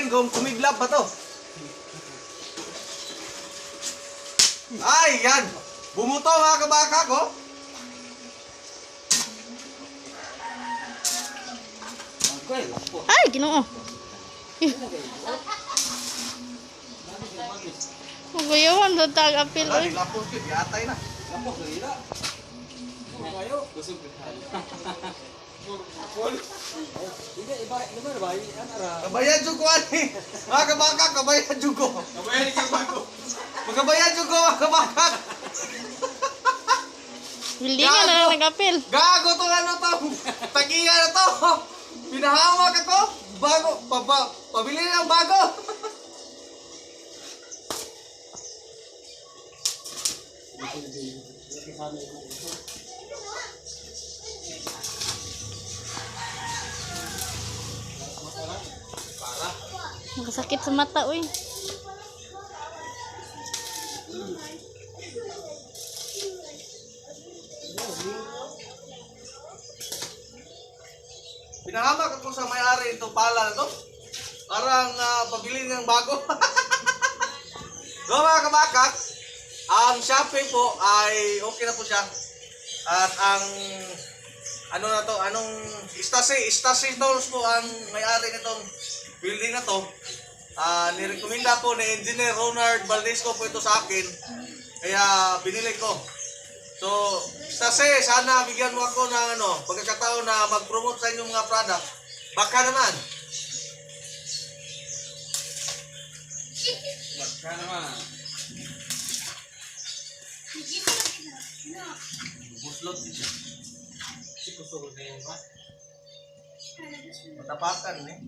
natin kung kumiglap ba to. Ay, yan. Bumuto mga kabakak, oh. Ay, Ginoo. Magayawan do tag apil Wala, oy. nilapos yun. Yatay na. Lapok na ila. Kayo. Kusog Hindi, iba na ba? Ano ra? Kabayan dyan ko, ani. Mga kabakak, kabayan dyan ko. Kabayan ka ba ko? Magkabayan dyan ko, mga kabakak. Buildingan na lang nag-apil. Gago to ano to. Tagiya na to. Pinahamak ako. Bago. Pabili na ng bago. Nakasakit sa mata oy. Pinahamak ako sa may-ari itong pala na to. Parang pabili ng bago. So mga kabakak, ang Shopee po ay okay na po siya. At ang ano na to, anong Stasi Dolls po ang may-ari nitong building na to. Nirekomenda po ni Engineer Ronald Valdesco po ito sa akin. Kaya binili ko. So, Stasi, sana bigyan mo ako ng pagkakataon na mag-promote sa inyong mga product. Baka naman. Baka naman. Buslot din siya. Si kusog na yan ba? Matapakan eh.